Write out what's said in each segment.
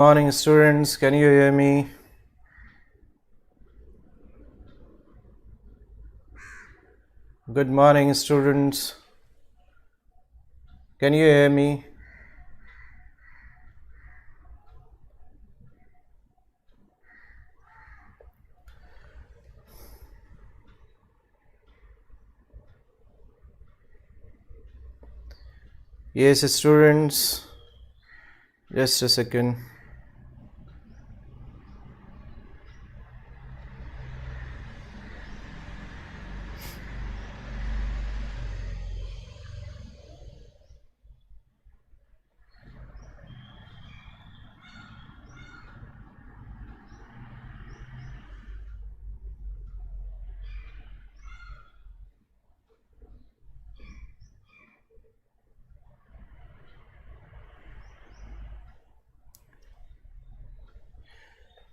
Morning students, can you hear me? Good morning students, can you hear me? Yes students, just a second.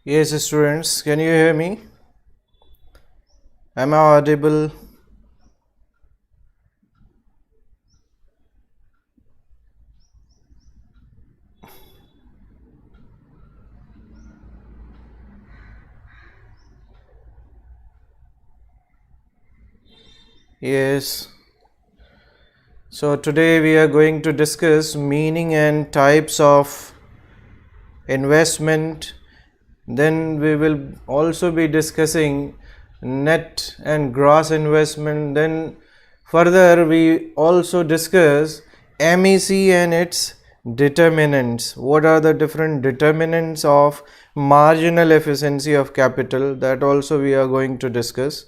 Yes students, can you hear me? Am I audible? Yes. So today we are going to discuss meaning and types of investment. Then we will also be discussing net and gross investment. Then further we also discuss MEC and its determinants. What are the different determinants of marginal efficiency of capital? That also we are going to discuss.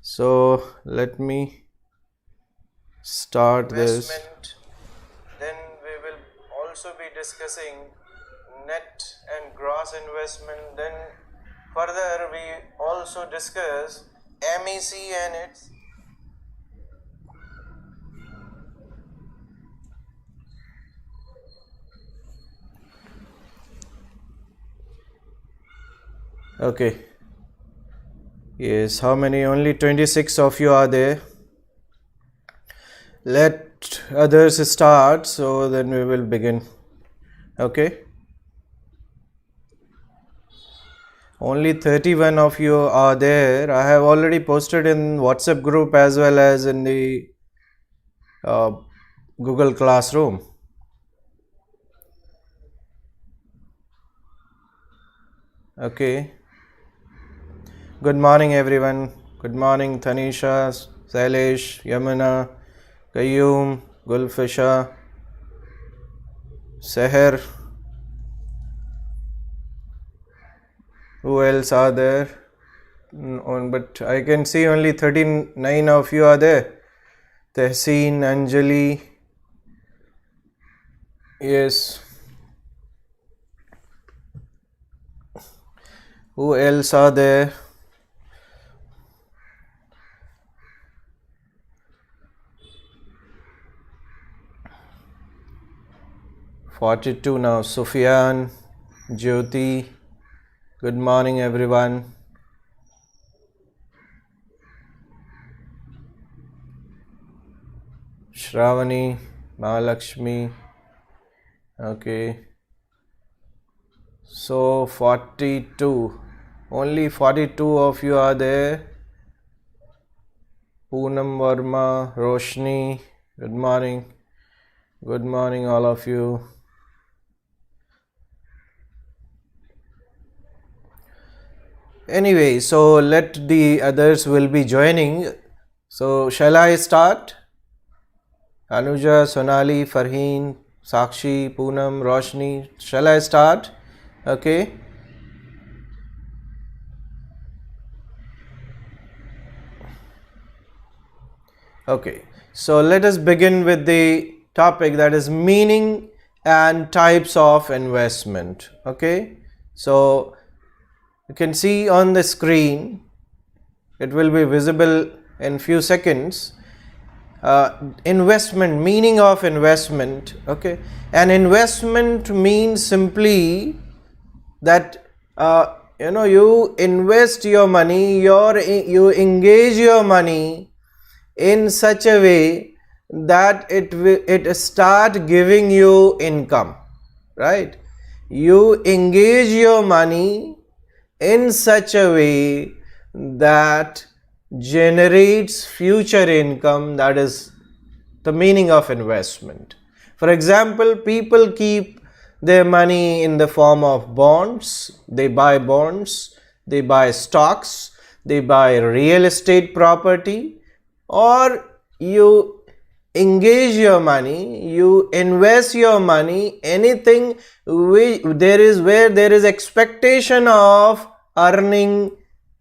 So let me start this. Then we will also be discussing net and gross investment. Then further we also discuss MEC and its okay. Yes, how many? Only 26 of you are there. Let others start, so then we will begin. Okay. Only 31 of you are there. I have already posted in WhatsApp group as well as in the Google Classroom. Okay. Good morning everyone. Good morning Tanisha, Sailesh, Yamuna, Qayyum, Gulfisha, Seher. Who else are there? But I can see only 39 of you are there. Tehseen, Anjali. Yes. Who else are there? $42 now. Sufyan, Jyoti. Good morning everyone. Shravani, Mahalakshmi. Okay. So 42. Only 42 of you are there. Poonam Verma, Roshni. Good morning. Good morning all of you. Anyway, so let the others will be joining. So shall I start? Anuja, Sonali, Farheen, Sakshi, Poonam, Roshni. Shall I start? Okay. Okay. So let us begin with the topic, that is meaning and types of investment. Okay. So you can see on the screen, it will be visible in few seconds. Investment, meaning of investment. Okay. An investment means simply that you invest your money, you engage your money in such a way that it start giving you income, right? you engage your money in such a way that generates future income. That is the meaning of investment. For example, people keep their money in the form of bonds. They buy bonds, they buy stocks, they buy real estate property, or you engage your money, you invest your money, anything where there is expectation of earning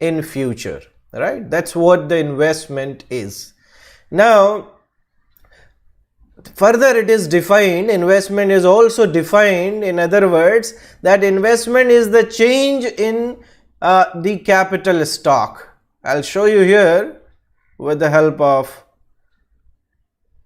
in future, right? That's what the investment is. Now further it is defined, investment is also defined, in other words, that investment is the change in the capital stock. I'll show you here with the help of,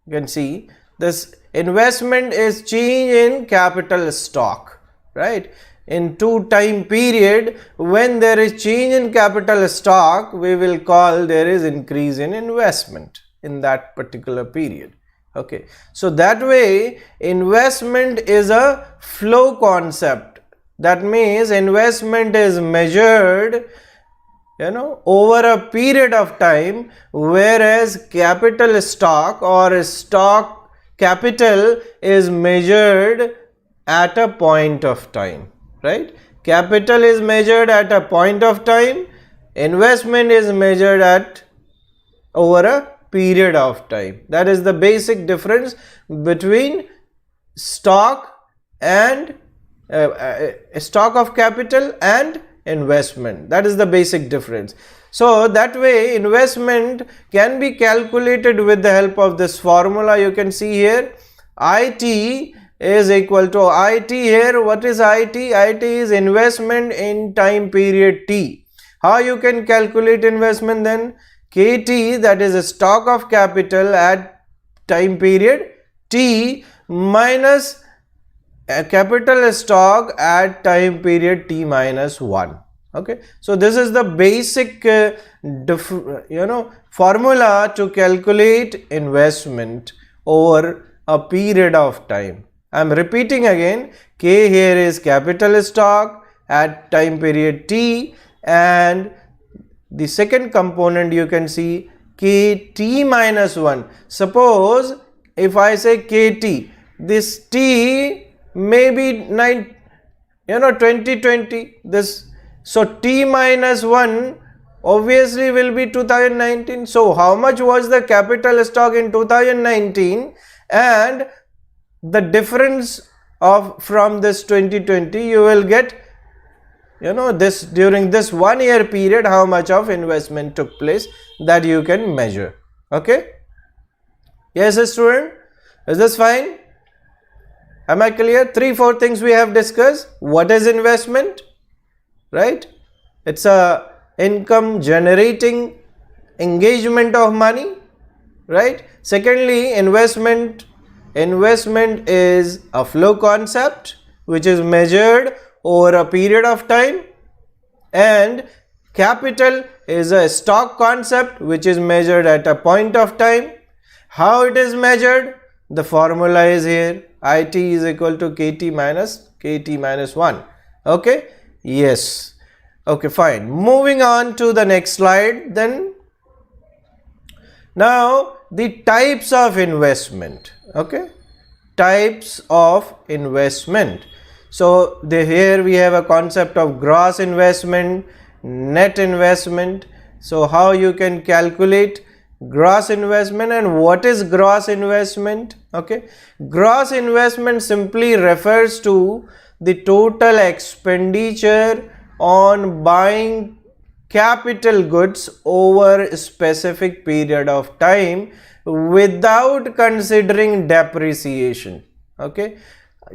you can see this investment is change in capital stock, right? In 2 time period, when there is change in capital stock, we will call there is increase in investment in that particular period. Okay, so that way investment is a flow concept. That means investment is measured, over a period of time, whereas capital stock or stock capital is measured at a point of time, right? Capital is measured at a point of time, investment is measured at over a period of time. That is the basic difference between stock and stock of capital and investment. That is the basic difference. So that way investment can be calculated with the help of this formula. You can see here IT is equal to IT here. What is IT? IT is investment in time period T. How you can calculate investment then? KT, that is a stock of capital at time period T, minus a capital stock at time period T minus 1. Okay, so this is the basic formula to calculate investment over a period of time. I am repeating again, K here is capital stock at time period T, and the second component you can see KT minus 1. Suppose if I say KT, this T may be 2020, this, so T minus 1 obviously will be 2019. So how much was the capital stock in 2019, and the difference of from this 2020 you will get this during this 1 year period how much of investment took place, that you can measure. Okay, yes student, is this fine? Am I clear? 3-4 things we have discussed. What is investment, right? It's a income generating engagement of money, right? Secondly, investment is a flow concept which is measured over a period of time, and capital is a stock concept which is measured at a point of time. How it is measured? The formula is here, IT is equal to KT minus 1. Okay, yes, okay, fine. Moving on to the next slide then. Now the types of investment. Okay, types of investment. So here we have a concept of gross investment, net investment. So how you can calculate gross investment, and what is gross investment? Okay, gross investment simply refers to the total expenditure on buying capital goods over a specific period of time without considering depreciation. Okay,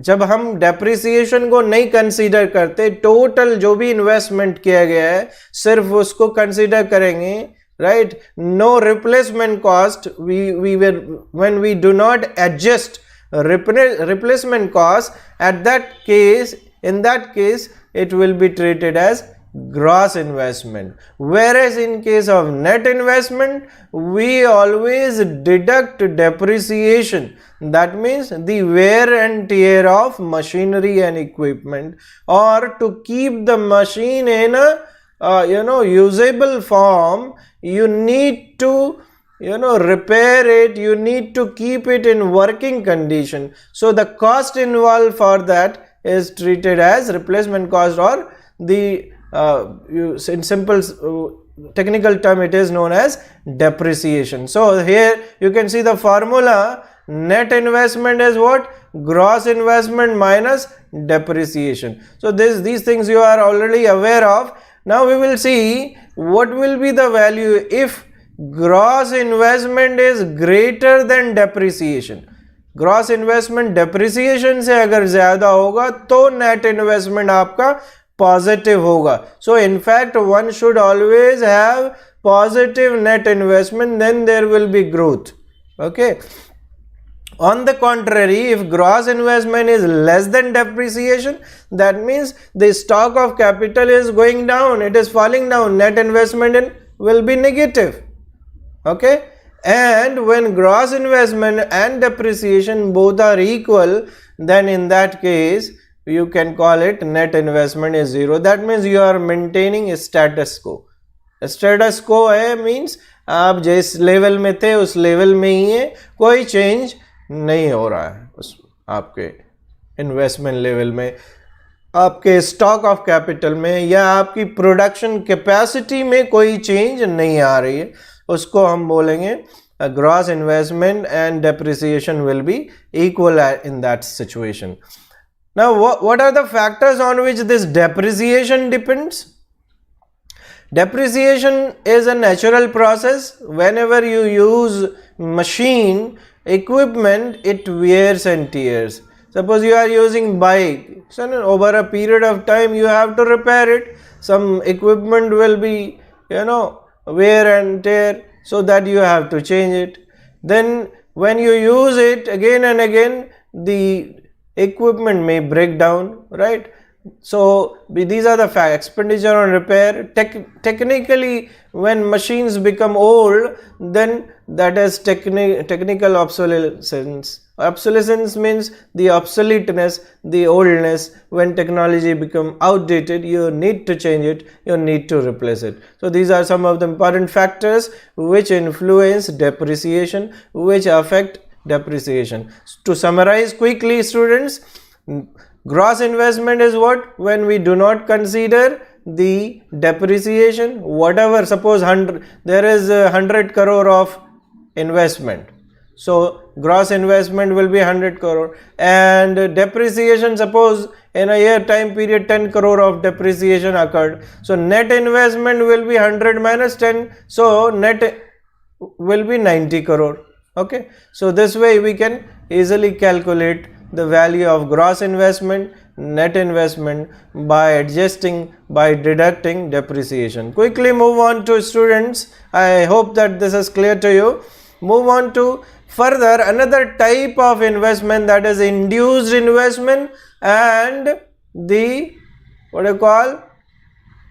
जब हम depreciation को नहीं consider करते, total जो भी investment किया गया है सिर्फ उसको कंसीडर करेंगे, right? No replacement cost. When we do not adjust replacement cost, in that case it will be treated as gross investment, whereas in case of net investment we always deduct depreciation. That means the wear and tear of machinery and equipment, or to keep the machine in a usable form, you need to repair it, you need to keep it in working condition. So the cost involved for that is treated as replacement cost, or the in simple technical term it is known as depreciation. So here you can see the formula: net investment is what? Gross investment minus depreciation. So these things you are already aware of. Now we will see what will be the value if gross investment is greater than depreciation. Gross investment depreciation से अगर ज्यादा होगा तो net investment आपका positive होगा. So in fact one should always have positive net investment, then there will be growth. Okay. On the contrary, if gross investment is less than depreciation, that means the stock of capital is going down, it is falling down, net investment will be negative. Okay. And when gross investment and depreciation both are equal, then in that case you can call it net investment is zero. That means you are maintaining a status quo. Status quo है means आप जिस level में थे उस level में ही है, कोई change नहीं हो रहा है उस आपके इन्वेस्टमेंट लेवल में, आपके स्टॉक ऑफ कैपिटल में या आपकी प्रोडक्शन कैपेसिटी में कोई चेंज नहीं आ रही है. उसको हम बोलेंगे gross investment and depreciation will be equal in that situation. Now what are the factors on which this depreciation depends? Depreciation is a natural process. Whenever you use machine, equipment, it wears and tears. Suppose you are using bike, so over a period of time you have to repair it. Some equipment will be wear and tear, so that you have to change it. Then when you use it again and again, the equipment may break down, right? So these are the facts. Expenditure on repair. Technically when machines become old, then that is technical obsolescence. Obsolescence means the obsoleteness, the oldness. When technology become outdated, you need to change it, you need to replace it. So these are some of the important factors which influence depreciation, which affect depreciation. To summarize quickly, students, gross investment is what? When we do not consider the depreciation, whatever, suppose there is 100 crore of investment, so gross investment will be 100 crore, and depreciation, suppose in a year time period 10 crore of depreciation occurred, so net investment will be 100 minus 10, so net will be 90 crore. Okay, so this way we can easily calculate the value of gross investment, net investment by deducting depreciation. Quickly move on to students. I hope that this is clear to you. Move on to further another type of investment, that is induced investment and the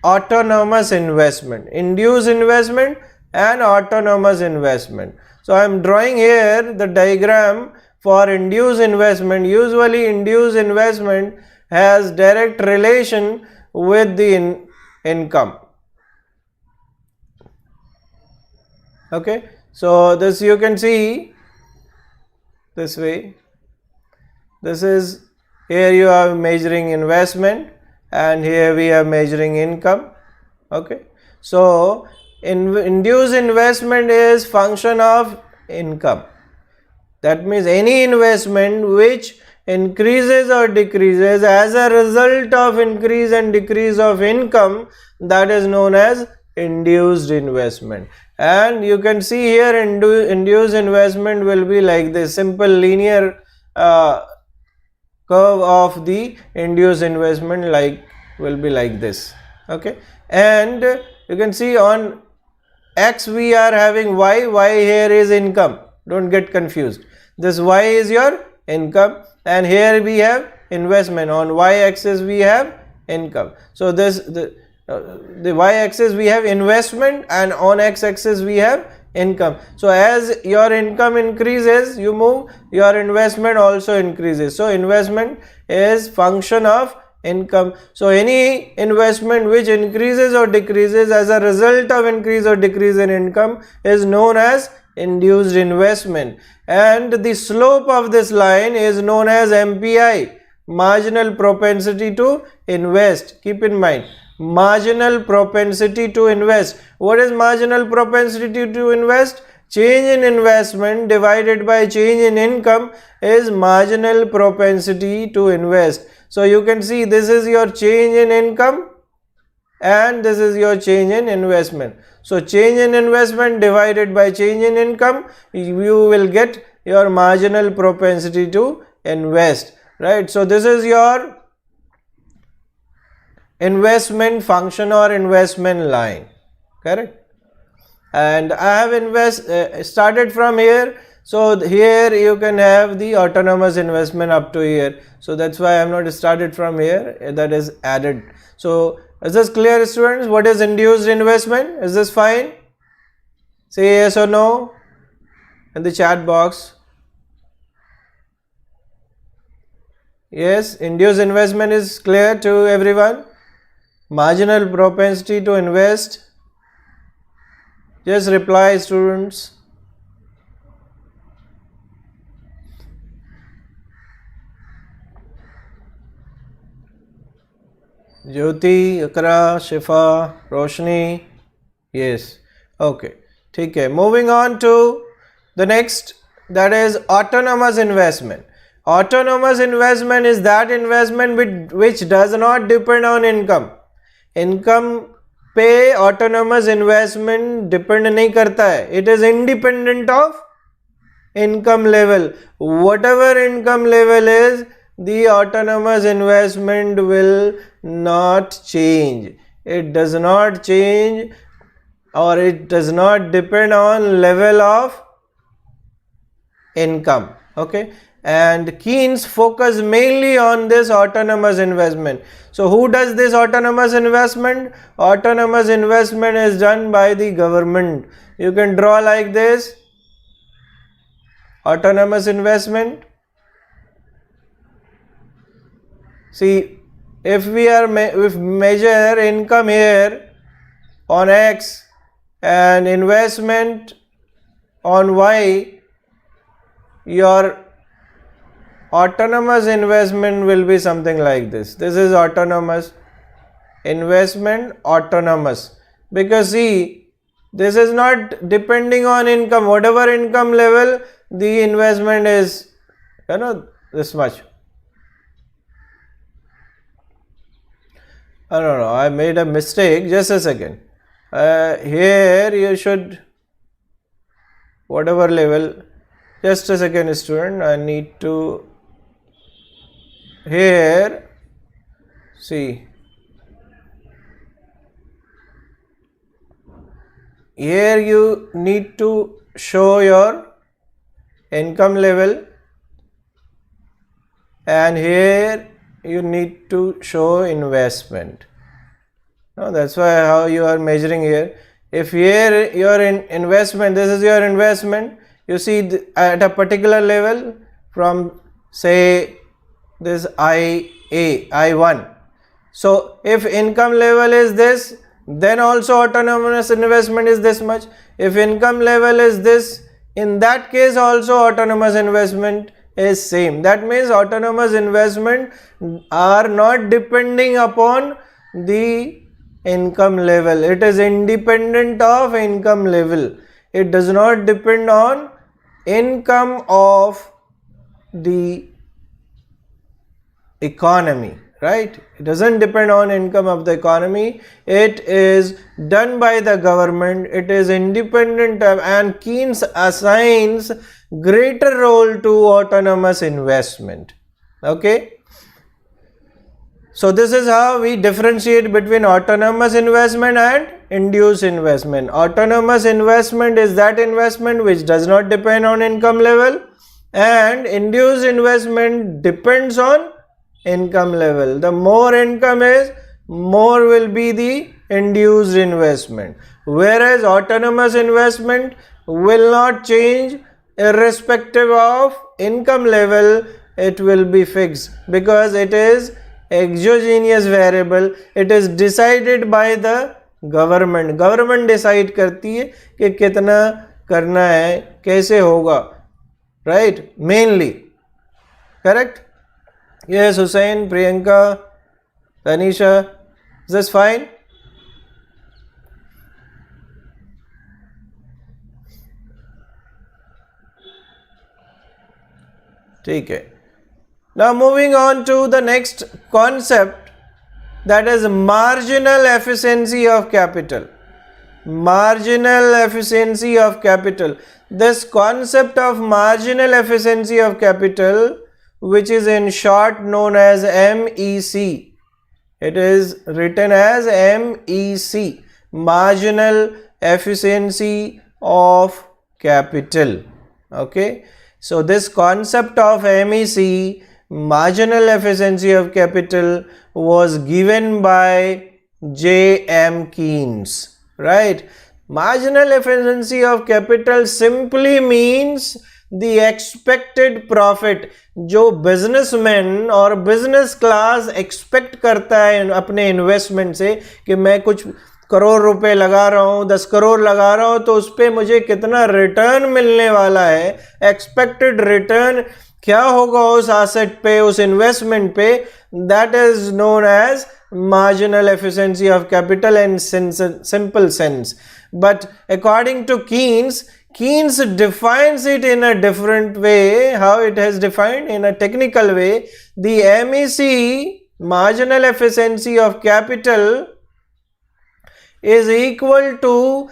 autonomous investment. Induced investment and autonomous investment. So I am drawing here the diagram for induced investment. Usually induced investment has direct relation with the income. Okay, so this you can see this way. This is, here you are measuring investment and here we are measuring income. Okay, so induced investment is function of income. That means any investment which increases or decreases as a result of increase and decrease of income, that is known as induced investment. And you can see here induced investment will be like this simple linear curve of the induced investment, will be like this. Okay, and you can see on X we are having Y here is income, don't get confused. This Y is your income and here we have investment, on Y axis we have income. So this The y-axis we have investment, and on x-axis we have income. So as your income increases, you move, your investment also increases. So investment is function of income. So any investment which increases or decreases as a result of increase or decrease in income is known as induced investment, and the slope of this line is known as MPI, marginal propensity to invest. Keep in mind, marginal propensity to invest. What is marginal propensity to invest? Change in investment divided by change in income is marginal propensity to invest. So you can see this is your change in income and this is your change in investment. So change in investment divided by change in income, you will get your marginal propensity to invest, right? So this is your investment function or investment line, correct? And I have started from here. So here you can have the autonomous investment up to here. So that's why I have not started from here, that is added. So is this clear, students? What is induced investment? Is this fine? Say yes or no in the chat box. Yes, induced investment is clear to everyone. Marginal propensity to invest. Just reply, students. Jyoti, Akra, Shifa, Roshni. Yes. Okay. Okay. Moving on to the next, that is autonomous investment. Autonomous investment is that investment which does not depend on income. Income पे autonomous investment depend नहीं करता है. It is independent of income level. Whatever income level is, the autonomous investment will not change. It does not change, or it does not depend on level of income. Okay, and Keynes focus mainly on this autonomous investment. So who does this autonomous investment? Autonomous investment is done by the government. You can draw like this. Autonomous investment. See, if we measure income here on X and investment on Y, your autonomous investment will be something like this. This is autonomous investment, autonomous, because see, this is not depending on income. Whatever income level, the investment is, this much. No, I made a mistake. Just a second. Here you should, whatever level, just a second, student. I need to, here, see, here you need to show your income level, and here you need to show investment. No, that's why how you are measuring here. If here your investment, this is your investment, you see at a particular level from say this I1. So if income level is this, then also autonomous investment is this much. If income level is this, in that case also autonomous investment is same. That means autonomous investment are not depending upon the income level. It is independent of income level. It does not depend on income of the economy, right? It doesn't depend on income of the economy. It is done by the government. It is independent of, and Keynes assigns greater role to autonomous investment. Okay, so this is how we differentiate between autonomous investment and induced investment. Autonomous investment is that investment which does not depend on income level, and induced investment depends on income level. The more income is, more will be the induced investment, whereas autonomous investment will not change irrespective of income level. It will be fixed because it is exogenous variable. It is decided by the government. Government decide करती है कि कितना करना है, कैसे होगा, right? Mainly, correct? Yes, Hussein, Priyanka, Tanisha, is this fine? ठीक है. Now moving on to the next concept, that is marginal efficiency of capital. Marginal efficiency of capital. This concept of marginal efficiency of capital, which is in short known as MEC, it is written as MEC, marginal efficiency of capital. Okay, so this concept of MEC, marginal efficiency of capital, was given by J.M. Keynes, right? Marginal efficiency of capital simply means the expected profit जो businessman और business class expect करता है अपने investment से कि मैं कुछ करोड़ रुपए लगा रहा हूँ, 10 करोड़ लगा रहा हूँ, तो उस पर मुझे कितना रिटर्न मिलने वाला है, एक्सपेक्टेड रिटर्न क्या होगा उस एसेट पे, उस इन्वेस्टमेंट पे, that is known as marginal efficiency of capital in simple sense. But according to Keynes, Keynes defines it in a different way. How it has defined? In a technical way. The MEC, marginal efficiency of capital, is equal to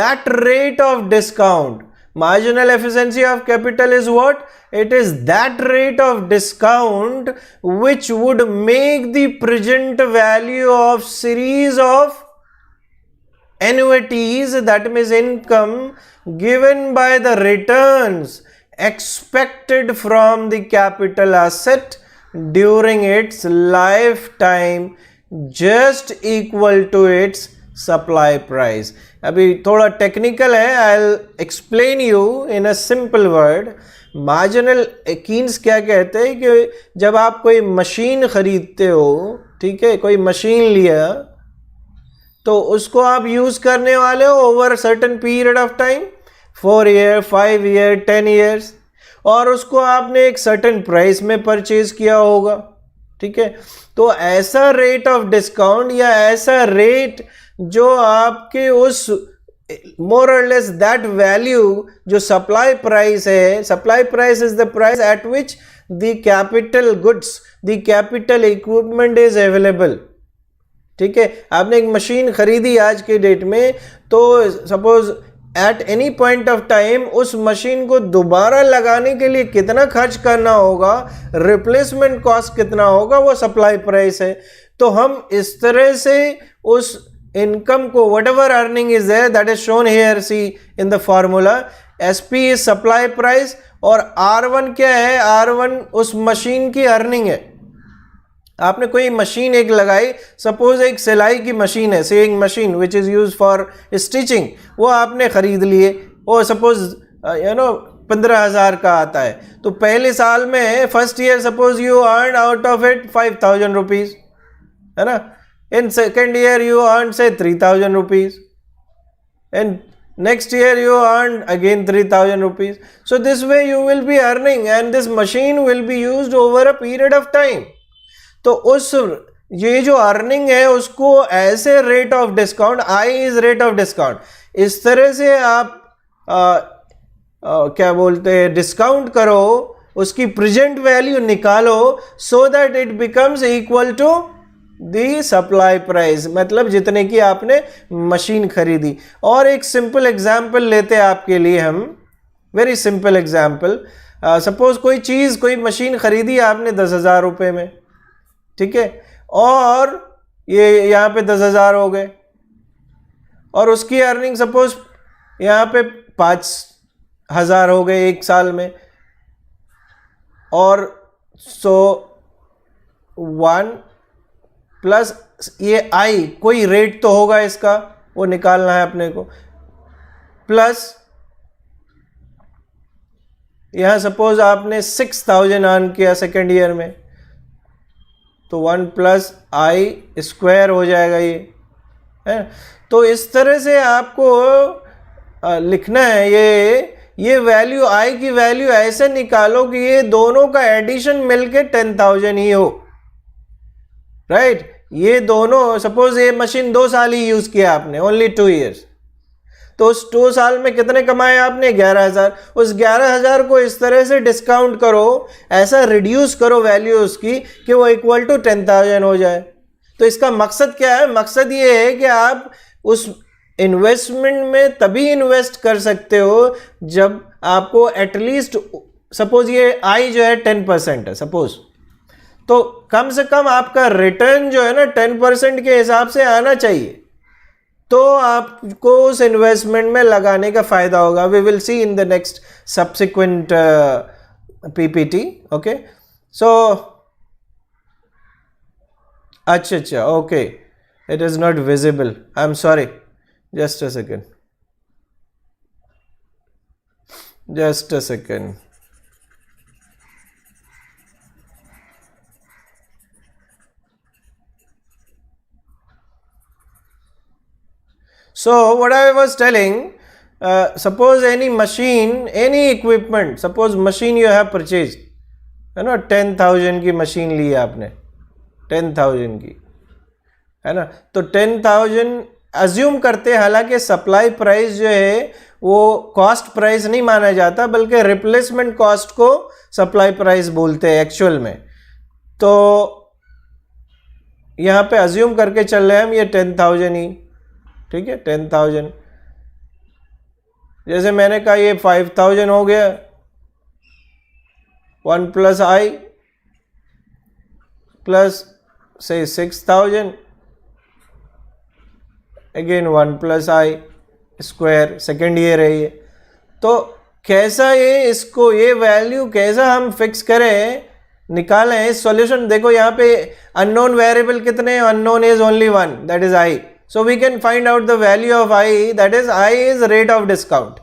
that rate of discount. Marginal efficiency of capital is what? It is that rate of discount which would make the present value of series of annuities, that means income, given by the returns expected from the capital asset during its lifetime, just equal to its supply price. अभी थोड़ा technical है, I will explain you in a simple word. Marginal Keynes क्या कहते हैं कि जब आप कोई मशीन खरीदते हो, ठीक है, कोई मशीन लिया तो उसको आप यूज करने वाले हो over certain period of time, 4 year, 5 year, 10 years, और उसको आपने एक सर्टेन प्राइस में परचेज किया होगा, ठीक है. तो ऐसा रेट ऑफ डिस्काउंट या ऐसा रेट जो आपके उस मोर और लेस दैट वैल्यू जो सप्लाई प्राइस है, supply price is the price at which the capital goods, the capital equipment is available. ठीक है, आपने एक मशीन खरीदी आज के डेट में, तो suppose at any point of time उस मशीन को दोबारा लगाने के लिए कितना खर्च करना होगा, रिप्लेसमेंट कॉस्ट कितना होगा, वो सप्लाई प्राइस है. तो हम इस तरह से उस इनकम को, whatever earning is there, that is shown here, see in the formula, SP is supply price और R1 क्या है, R1 उस मशीन की अर्निंग है. आपने कोई मशीन एक लगाई, सपोज एक सिलाई की मशीन है, saying machine which is use for stitching, वो आपने खरीद लिए, वो सपोज 15,000 का आता है. तो पहले साल में first year suppose you earn out of it 5,000 rupees, है ना. In second year you earned say 3,000 rupees, and next year you earned again 3,000 rupees. So this way you will be earning, and this machine will be used over a period of time. तो उस ये जो earning है उसको ऐसे rate of discount, I is rate of discount, इस तरह से आप क्या बोलते हैं, डिस्काउंट करो, उसकी प्रेजेंट वैल्यू निकालो, so that it becomes equal to the supply price, मतलब जितने की आपने मशीन खरीदी. और एक सिंपल एग्जांपल लेते हैं आपके लिए हम, वेरी सिंपल एग्जांपल. सपोज कोई चीज़, कोई मशीन खरीदी आपने 10,000 रुपये में, ठीक है, और ये यहाँ पे 10,000 हो गए, और उसकी अर्निंग सपोज यहाँ पे 5,000 हो गए एक साल में, और सो 1 प्लस ये आई, कोई रेट तो होगा इसका, वो निकालना है अपने को, प्लस यहां सपोज आपने 6000 अर्न किया सेकेंड ईयर में, तो 1 प्लस आई स्क्वायर हो जाएगा ये है। तो इस तरह से आपको लिखना है, ये वैल्यू आई की वैल्यू ऐसे निकालो कि ये दोनों का एडिशन मिलके 10,000 ही हो, राइट। ये दोनों, सपोज ये मशीन 2 साल ही यूज किया आपने, ओनली 2 ईयर्स, तो उस 2 साल में कितने कमाए आपने? 11,000। उस 11,000 को इस तरह से डिस्काउंट करो, ऐसा रिड्यूस करो वैल्यू उसकी कि वो इक्वल टू 10,000 हो जाए। तो इसका मकसद क्या है? मकसद ये है कि आप उस इन्वेस्टमेंट में तभी इन्वेस्ट कर सकते हो जब आपको एटलीस्ट, सपोज ये आई जो है 10% है सपोज, तो कम से कम आपका रिटर्न जो है ना 10% के हिसाब से आना चाहिए, तो आपको उस इन्वेस्टमेंट में लगाने का फायदा होगा। We will see in the next subsequent PPT. Okay, so अच्छा okay, it is not visible, I am sorry, just a second, just a second. So what I was telling, suppose any machine, any equipment, suppose machine you have purchased, है ना, 10,000 की machine ली है आपने, 10,000 की, है ना, तो 10,000 अज्यूम करते हैं, हालांकि सप्लाई प्राइस जो है वो कॉस्ट प्राइस नहीं माना जाता, बल्कि रिप्लेसमेंट कॉस्ट को सप्लाई प्राइस बोलते हैं एक्चुअल में। तो यहाँ पे अज्यूम करके चल रहे हैं हम ये 10,000 ही, ठीक है, 10,000। जैसे मैंने कहा ये 5,000 हो गया, 1 प्लस आई प्लस से 6,000, अगेन 1 प्लस आई स्क्वायर, सेकेंड ईयर है ये। तो कैसा ये, इसको ये वैल्यू कैसा हम फिक्स करें, निकालें इस सॉल्यूशन। देखो यहाँ पे अननोन वेरिएबल कितने, unknown is only 1, that is I. So we can find out the value of I, that is I is rate of discount.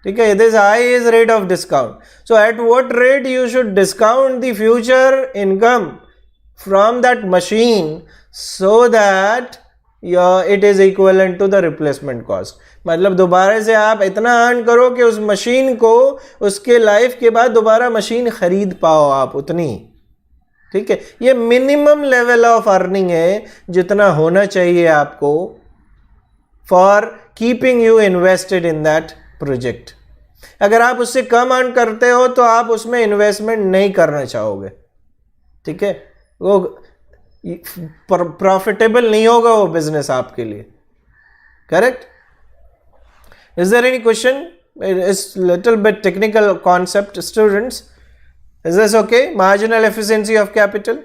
ठीक है, this I is rate of discount. So at what rate you should discount the future income from that machine so that it is equivalent to the replacement cost. मतलब दोबारा से आप इतना earn करो कि उस मशीन को उसके लाइफ के बाद दोबारा मशीन खरीद पाओ आप उतनी, ठीक है। ये मिनिमम लेवल ऑफ अर्निंग है जितना होना चाहिए आपको for keeping you invested in that project. अगर आप उससे कम अर्न करते हो तो आप उसमें इन्वेस्टमेंट नहीं करना चाहोगे, ठीक है, वो प्रॉफिटेबल नहीं होगा वो बिजनेस आपके लिए, correct. Is there any question? It's little bit technical concept students, is this okay? Marginal efficiency of capital.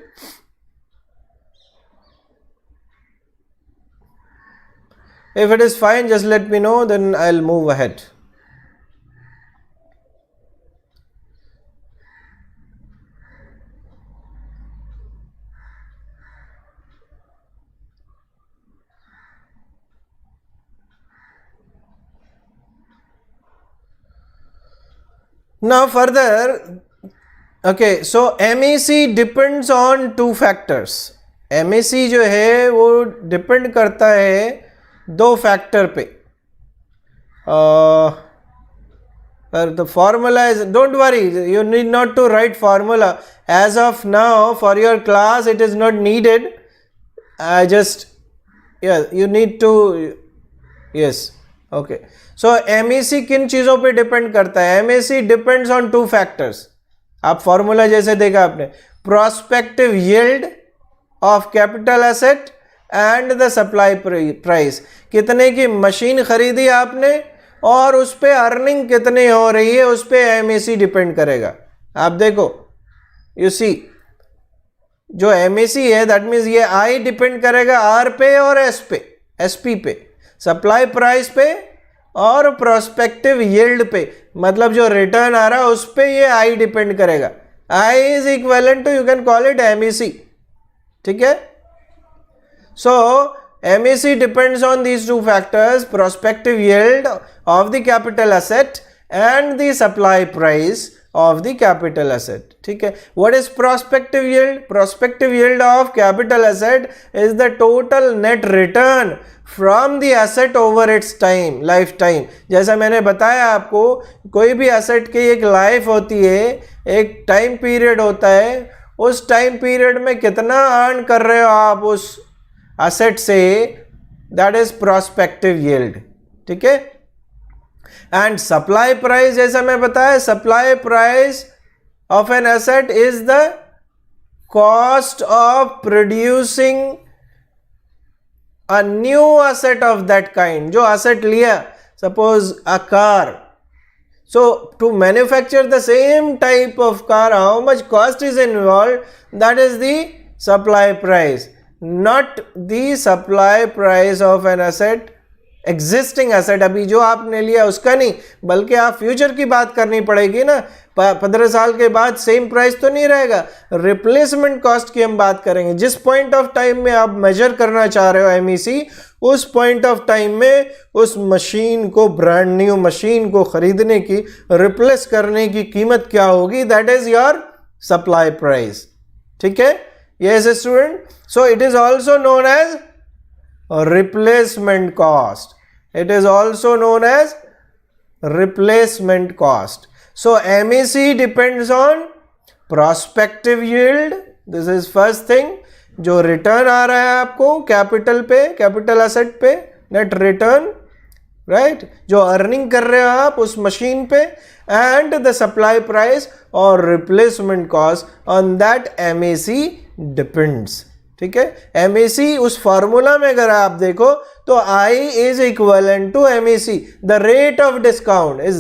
If it is fine, just let me know, then I'll move ahead. Now further, okay, so MEC depends on 2 factors. MEC जो है वो depend करता है 2 factor पे। The formula is, don't worry, you need not to write formula as of now for your class, it is not needed. I just, yeah, you need to, yes, okay. So MEC किन चीज़ों पे depend करता है? MEC depends on 2 factors. आप formula जैसे देखा आपने, prospective yield of capital asset and the supply price, कितने की मशीन खरीदी आपने और उस पे अर्निंग कितनी हो रही है, उस पे एमएसी डिपेंड करेगा। आप देखो, यू सी, जो एमएसी है दैट मीन्स ये आई डिपेंड करेगा आर पे और एस पे, एसपी पे, सप्लाई प्राइस पे और प्रोस्पेक्टिव यील्ड पे, मतलब जो रिटर्न आ रहा है उस पे ये आई डिपेंड करेगा। I is equivalent to, you can call it MEC, ठीक है। So MEC depends on these two factors, prospective yield of the capital asset and the supply price of the capital asset. ठीक है, what is prospective yield? Prospective yield of capital asset is the total net return from the asset over its time, lifetime. जैसा मैंने बताया आपको, कोई भी asset की एक life होती है, एक time period होता है, उस time period में कितना earn कर रहे हो आप उस asset से, that is prospective yield. ठीक है, and supply price जैसा मैं बताया, supply price of an asset is the cost of producing a new asset of that kind. जो asset लिया, suppose a car, so to manufacture the same type of car, how much cost is involved, that is the supply price, not the supply price of an asset, existing asset, अभी जो आपने लिया उसका नहीं, बल्कि आप future की बात करनी पड़ेगी ना, 15 साल के बाद सेम प्राइस तो नहीं रहेगा, रिप्लेसमेंट कॉस्ट की हम बात करेंगे. जिस पॉइंट ऑफ टाइम में आप मेजर करना चाह रहे हो एमईसी, उस पॉइंट ऑफ टाइम में उस मशीन को, ब्रांड न्यू मशीन को खरीदने की, रिप्लेस करने की कीमत क्या होगी, that is your supply price. ठीक है, yes student. So it is also known as replacement cost. It is also known as replacement cost. So MEC depends on prospective yield. This is first thing. जो return आ रहा है आपको capital पे, capital asset पे, net return, right, जो earning कर रहे हो आप उस मशीन पे, एंड द सप्लाई प्राइस और replacement cost, on that MEC depends. ठीक है, MEC उस फॉर्मूला में अगर आप देखो तो I is equivalent to MEC, the rate of discount is,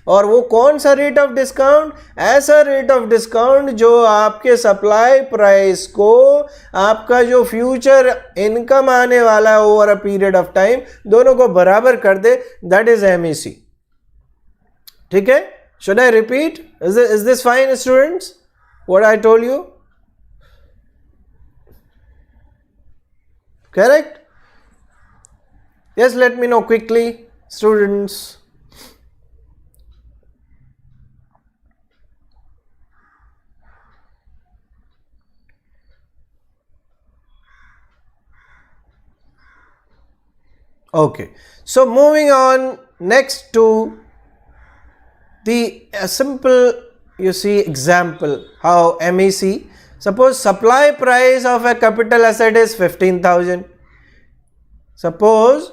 और वो कौन सा रेट ऑफ डिस्काउंट, ऐसा रेट ऑफ डिस्काउंट जो आपके सप्लाई प्राइस को, आपका जो फ्यूचर इनकम आने वाला है over a period of time, दोनों को बराबर कर दे, दैट इज MEC. ठीक है, should I repeat, is this fine students, what I told you? Correct? Yes, let me know quickly, students. Okay, so moving on next to the simple, you see, example how MEC. Suppose supply price of a capital asset is 15,000. Suppose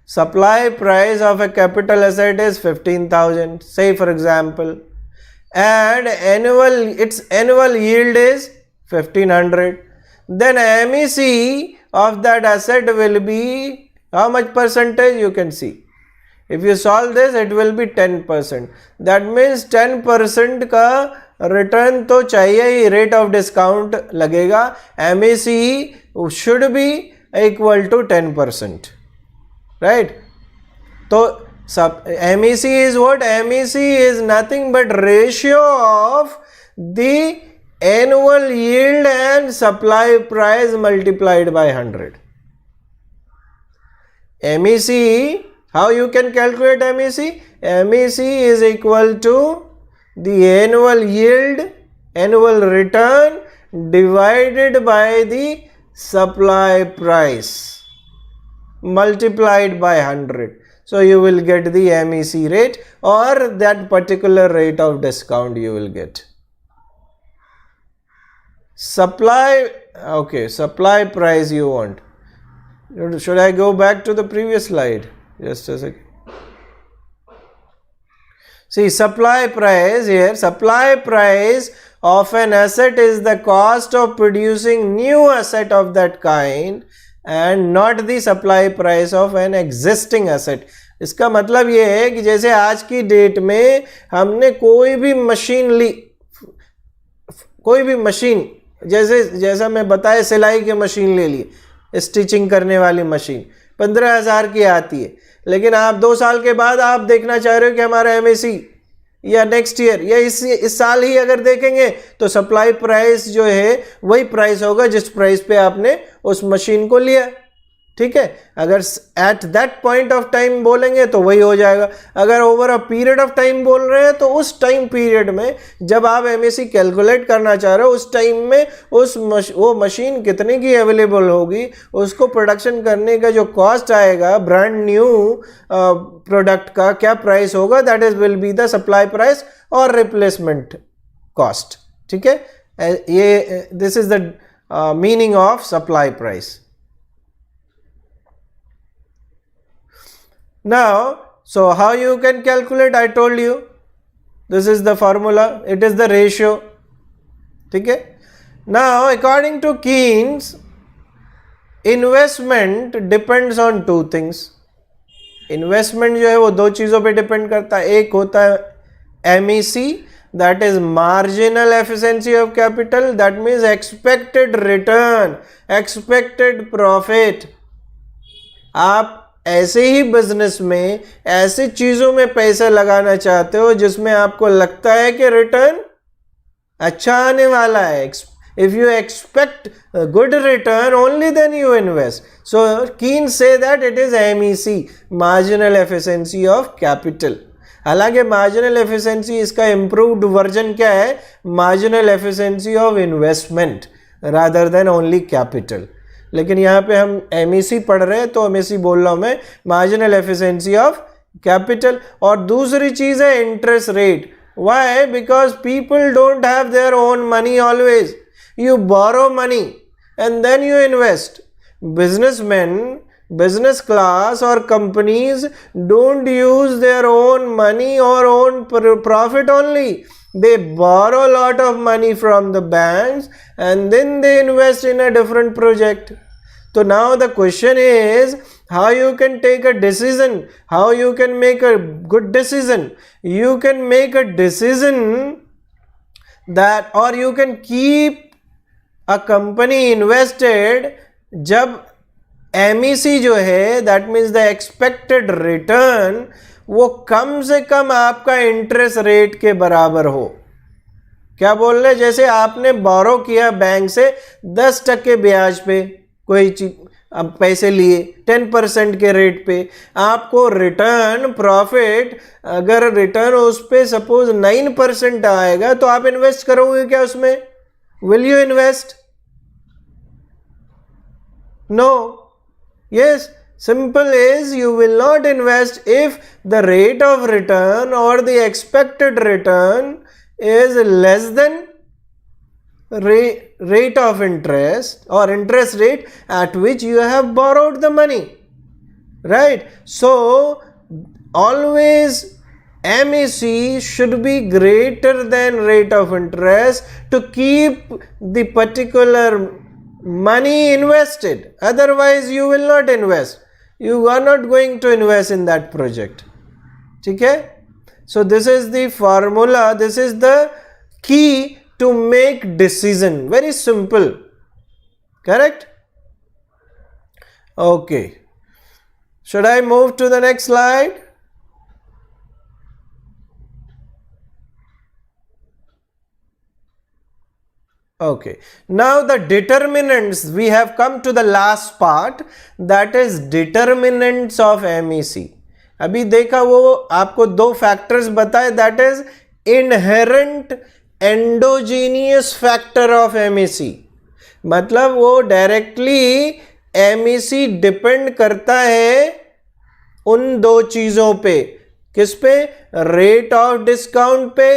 supply price of a capital asset is 15,000, say for example, and its annual yield is 1,500. Then MEC of that asset will be how much percentage? You can see. If you solve this, it will be 10%. That means 10% का return तो चाहिए ही, rate of discount लगेगा, MEC should be equal to 10%, right. तो सब MEC is what, MEC is nothing but ratio of the annual yield and supply price multiplied by 100. MEC, how you can calculate MEC? MEC is equal to the annual yield, annual return divided by the supply price multiplied by 100. So you will get the MEC rate, or that particular rate of discount you will get. Supply, okay, supply price you want. Should I go back to the previous slide? Just a second. See, supply price here, supply price of an asset is the cost of producing new asset of that kind and not the supply price of an existing asset. इसका मतलब ये है कि जैसे आज की date में हमने कोई भी मशीन ली, कोई भी मशीन, जैसा मैं बताया सिलाई की मशीन ले ली, स्टिचिंग करने वाली मशीन 15,000 की आती है, लेकिन आप 2 साल के बाद आप देखना चाह रहे हो कि हमारा MEC या नेक्स्ट ईयर या इस साल ही अगर देखेंगे तो सप्लाई प्राइस जो है वही प्राइस होगा जिस प्राइस पे आपने उस मशीन को लिया. ठीक है, अगर at that point of time बोलेंगे तो वही हो जाएगा। अगर over a period of time बोल रहे हैं तो उस टाइम पीरियड में जब आप एमएसी कैलकुलेट करना चाह रहे हो उस टाइम में वो मशीन कितने की अवेलेबल होगी, उसको प्रोडक्शन करने का जो कॉस्ट आएगा ब्रांड न्यू प्रोडक्ट का क्या प्राइस होगा, that is will be the supply price और रिप्लेसमेंट कॉस्ट। ठीक है, ये this is the meaning of supply price. Now, so how you can calculate? I told you, this is the formula. It is the ratio. ठीक है. Now, according to Keynes, investment depends on two things. Investment जो है वो दो चीज़ों पे depend करता है। एक होता है MEC, that is marginal efficiency of capital. That means expected return, expected profit. आप ऐसे ही बिजनेस में ऐसी चीजों में पैसे लगाना चाहते हो जिसमें आपको लगता है कि रिटर्न अच्छा आने वाला है। If you expect good return only then you invest. So कीन से that it is MEC, marginal efficiency of capital. हालांकि मार्जिनल एफिशिएंसी इसका इम्प्रूव्ड वर्जन क्या है, marginal efficiency of investment rather than only capital. लेकिन यहाँ पे हम MEC पढ़ रहे हैं तो MEC बोल रहा हूँ मैं, मार्जिनल एफिशिएंसी ऑफ कैपिटल। और दूसरी चीज़ है interest rate. Why? Because people don't have their own money always, you borrow money and then you invest. Businessman, business class or companies don't use their own money or own profit only. They borrow a lot of money from the banks and then they invest in a different project. So now the question is how you can take a decision, how you can make a good decision. You can make a decision that, or you can keep a company invested जब MEC जो है that means the expected return वो कम से कम आपका interest rate के बराबर हो। क्या बोल रहे, जैसे आपने बोरो किया बैंक से 10% ब्याज पे कोई चीज, अब पैसे लिए 10% के रेट पे, आपको रिटर्न प्रॉफिट अगर रिटर्न उस पे सपोज 9% आएगा तो आप इन्वेस्ट करोगे क्या उसमें? Will you invest? No. Yes, simple is you will not invest if the rate of return or the expected return is less than rate of interest or interest rate at which you have borrowed the money, right? So always MEC should be greater than rate of interest to keep the particular money invested. Otherwise you will not invest, you are not going to invest in that project. ठीक है? So this is the formula, this is the key to make decision. Very simple, correct? Okay, should I move to the next slide? Okay, now the determinants, we have come to the last part, that is determinants of MEC. अभी देखा वो आपको दो factors बताए, that is inherent endogenous factor of MEC। मतलब वो directly MEC depend करता है उन दो चीजों पे, किस पे? रेट ऑफ डिस्काउंट पे,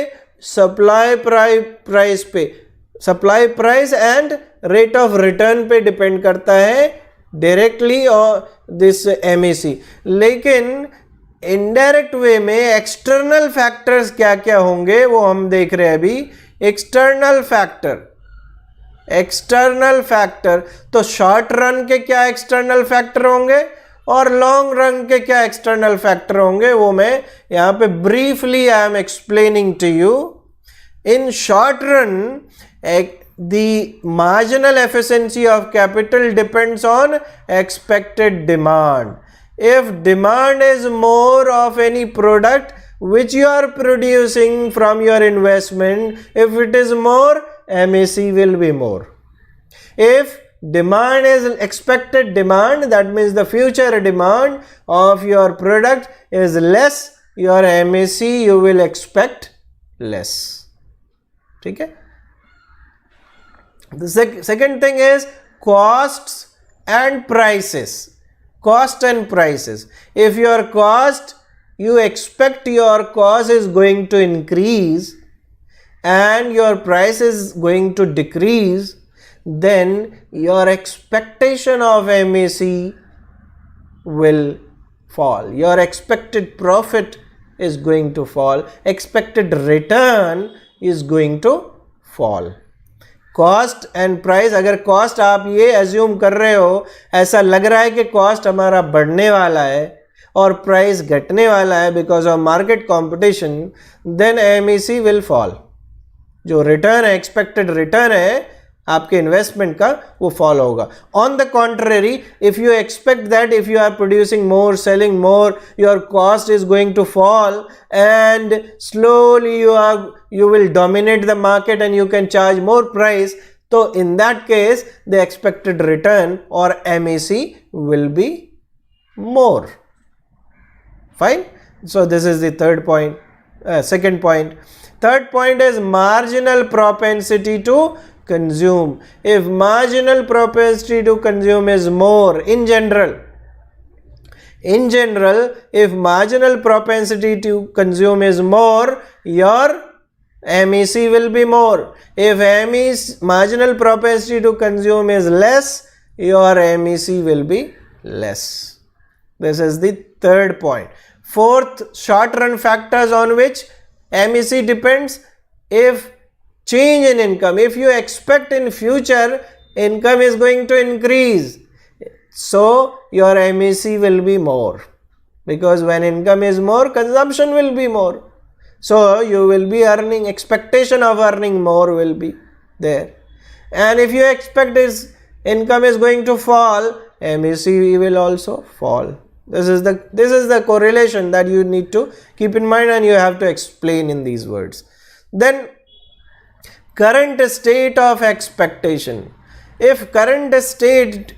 सप्लाई प्राइस पे, supply price and rate of return पे डिपेंड करता है डायरेक्टली और दिस MEC। लेकिन इनडायरेक्ट वे में एक्सटर्नल फैक्टर्स क्या क्या होंगे वो हम देख रहे हैं अभी। एक्सटर्नल फैक्टर तो शॉर्ट रन के क्या एक्सटर्नल फैक्टर होंगे और लॉन्ग रन के क्या एक्सटर्नल फैक्टर होंगे वो मैं यहाँ पे briefly I am explaining to you. In short run, the marginal efficiency of capital depends on expected demand. If demand is more of any product which you are producing from your investment, if it is more, MEC will be more. If demand is expected demand, that means the future demand of your product is less, your MAC you will expect less. Okay? The second thing is costs and prices. Cost and prices. If your cost, you expect your cost is going to increase and your price is going to decrease, then your expectation of MAC will fall. Your expected profit is going to fall. Expected return is going to fall. Cost and price, अगर cost आप ये assume कर रहे हो, ऐसा लग रहा है कि कॉस्ट हमारा बढ़ने वाला है और प्राइस घटने वाला है because of market competition, then MEC will fall. जो रिटर्न है, एक्सपेक्टेड रिटर्न है आपके इन्वेस्टमेंट का, वो फॉल होगा. On the contrary, if you expect that if you are producing more, selling more, your cost is going to fall and slowly you will dominate the market and you can charge more price, so in that case the expected return or MAC will be more. Fine. So this is the third point. Second point. Third point is marginal propensity to consume. If marginal propensity to consume is more in general, if marginal propensity to consume is more, your MAC will be more. If marginal propensity to consume is less, your MAC will be less. This is the third point. Fourth, short run factors on which MAC depends. If change in income, if you expect in future income is going to increase, so your MAC will be more, because when income is more, consumption will be more. So you will be earning, expectation of earning more will be there. And if you expect this income is going to fall, MAC will also fall. This is the correlation that you need to keep in mind and you have to explain in these words. Then current state of expectation. If current state,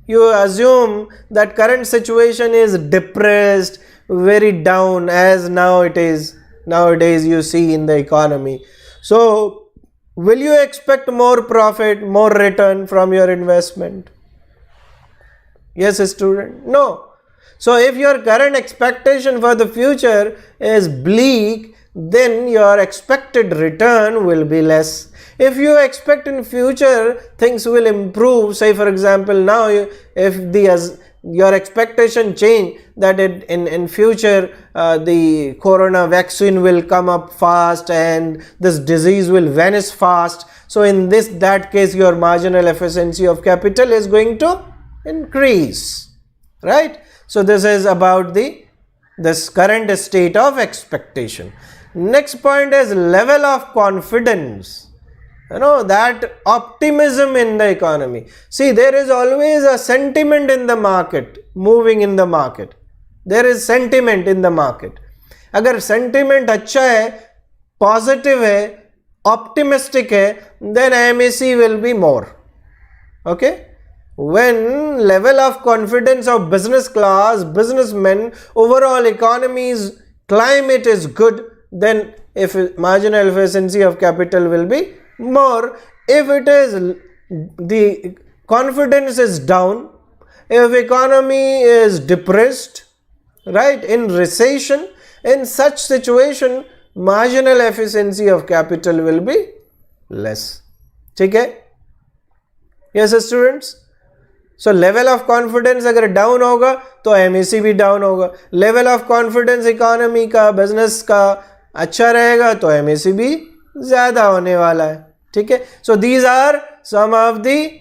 you assume that current situation is depressed, very down, as now it is. Nowadays you see in the economy. So will you expect more profit, more return from your investment? Yes, student? No. So if your current expectation for the future is bleak, then your expected return will be less. If you expect in future things will improve, say for example now if your expectation change that in future the corona vaccine will come up fast and this disease will vanish fast, so in that case your marginal efficiency of capital is going to increase, right? So this is about this current state of expectation. Next point is level of confidence. That optimism in the economy. See, there is always a sentiment in the market, moving in the market. There is sentiment in the market. अगर sentiment अच्छा है, positive है, optimistic है, then MAC will be more. Okay? When level of confidence of business class, businessmen, overall economy's climate is good, then if marginal efficiency of capital will be more. If it is the confidence is down, if economy is depressed, right, in recession, in such situation marginal efficiency of capital will be less. Okay? Yes students? So level of confidence अगर down होगा तो MAC भी down होगा. Level of confidence economy का, business का अच्छा रहेगा तो MAC भी ज़्यादा होने वाला है. ठीक है? So these are some of the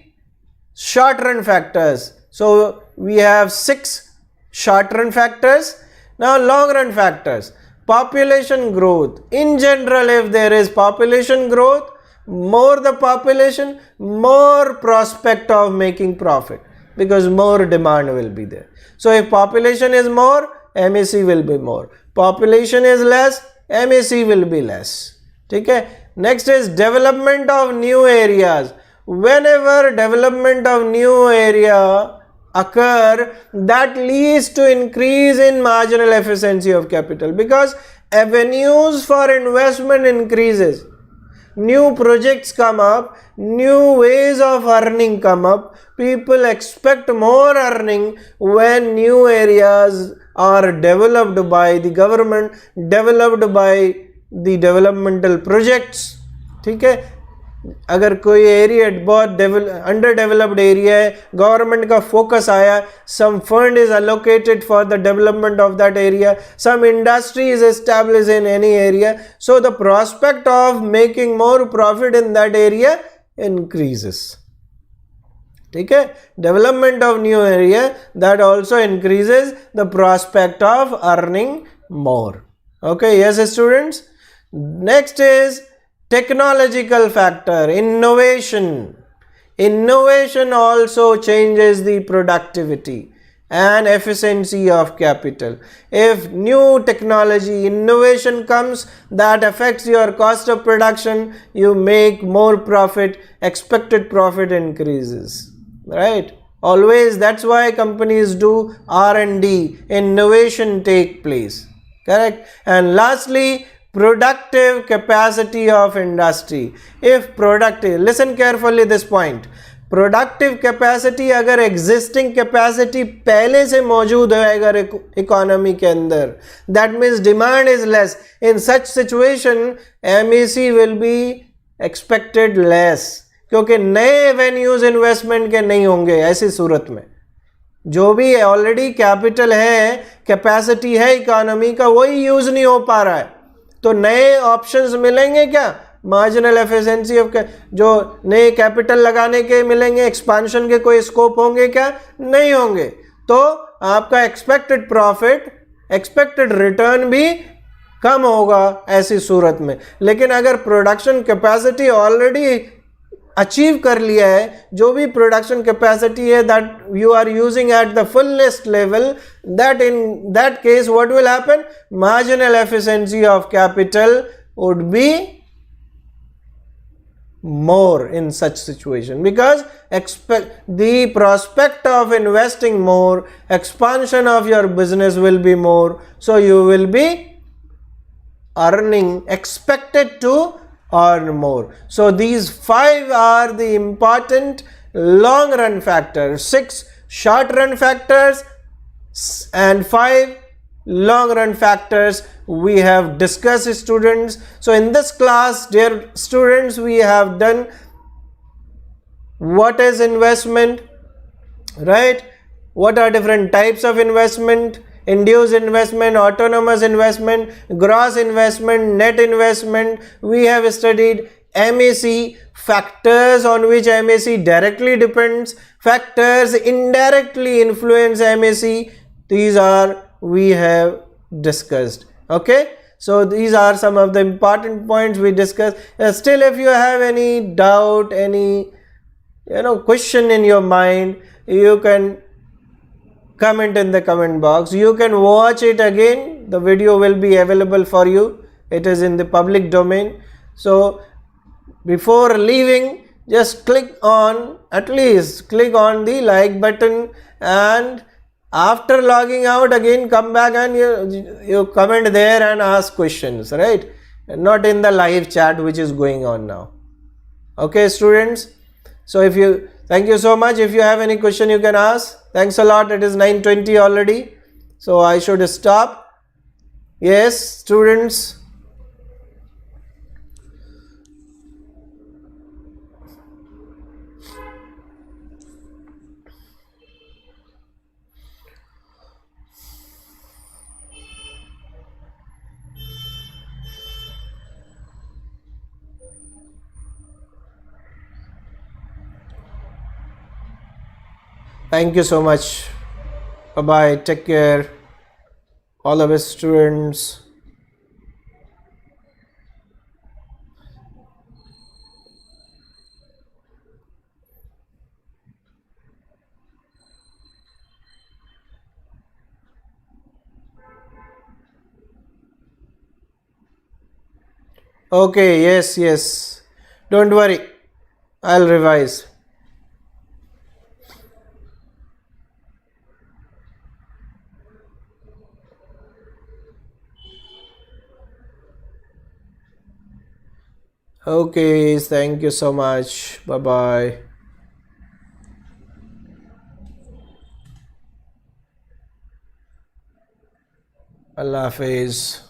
short run factors. So we have 6 short run factors. Now long run factors. Population growth. In general, if there is population growth, more the population, more prospect of making profit, because more demand will be there. So if population is more, MAC will be more. Population is less, MAC will be less. Okay? Next is development of new areas. whenever development of new area occur, that leads to increase in marginal efficiency of capital, because avenues for investment increases, new projects come up, new ways of earning come up, people expect more earning when new areas are developed by the government, developed by the developmental projects. ठीक है, अगर कोई area बहुत under developed area है, government का focus आया, some fund is allocated for the development of that area, some industry is establish in any area, so the prospect of making more profit in that area increases. ठीक है, development of new area, that also increases the prospect of earning more. Okay, yes students. Next is technological factor, innovation. Innovation also changes the productivity and efficiency of capital. If new technology, innovation comes that affects your cost of production, you make more profit, expected profit increases, right? Always, that's why companies do R&D, innovation take place, correct? And lastly, productive capacity of industry. If productive, listen carefully this point, productive capacity अगर existing capacity पहले से मौजूद है अगर economy के अंदर, that means demand is less. In such situation MEC will be expected less, क्योंकि नए avenues investment के नहीं होंगे. ऐसी सूरत में जो भी ऑलरेडी कैपिटल है, कैपेसिटी है इकोनॉमी का, वही यूज नहीं हो पा रहा है, तो नए ऑप्शंस मिलेंगे क्या? मार्जिनल एफिशिएंसी ऑफ, जो नए कैपिटल लगाने के मिलेंगे, एक्सपांशन के कोई स्कोप होंगे क्या? नहीं होंगे. तो आपका एक्सपेक्टेड प्रॉफिट, एक्सपेक्टेड रिटर्न भी कम होगा ऐसी सूरत में. लेकिन अगर प्रोडक्शन कैपेसिटी ऑलरेडी अचीव कर लिया है, जो भी प्रोडक्शन कैपेसिटी है that you are using at the fullest level, that in that case what will happen, marginal efficiency of capital would be more in such situation, because the prospect of investing more, expansion of your business will be more, so you will be earning, expected to earn more. So these 5 are the important long run factors, 6 short run factors and 5 long run factors we have discussed, students. So in this class, dear students, we have done what is investment, right? What are different types of investment: induced investment, autonomous investment, gross investment, net investment. We have studied MAC, factors on which MAC directly depends, factors indirectly influence MAC. These are we have discussed. Okay, so these are some of the important points we discussed. Still, if you have any doubt, any question in your mind, you can comment in the comment box. You can watch it again. The video will be available for you. It is in the public domain. So before leaving, just at least click on the like button, and after logging out again come back and you comment there and ask questions, right? Not in the live chat which is going on now. Okay, students. So thank you so much. If you have any question, you can ask. Thanks a lot. It is 9:20 already, so I should stop. Yes, students. Thank you so much. Bye bye. Take care. All the best, students. Okay, yes. Don't worry. I'll revise. Okay, thank you so much. Bye bye. Allah Hafiz.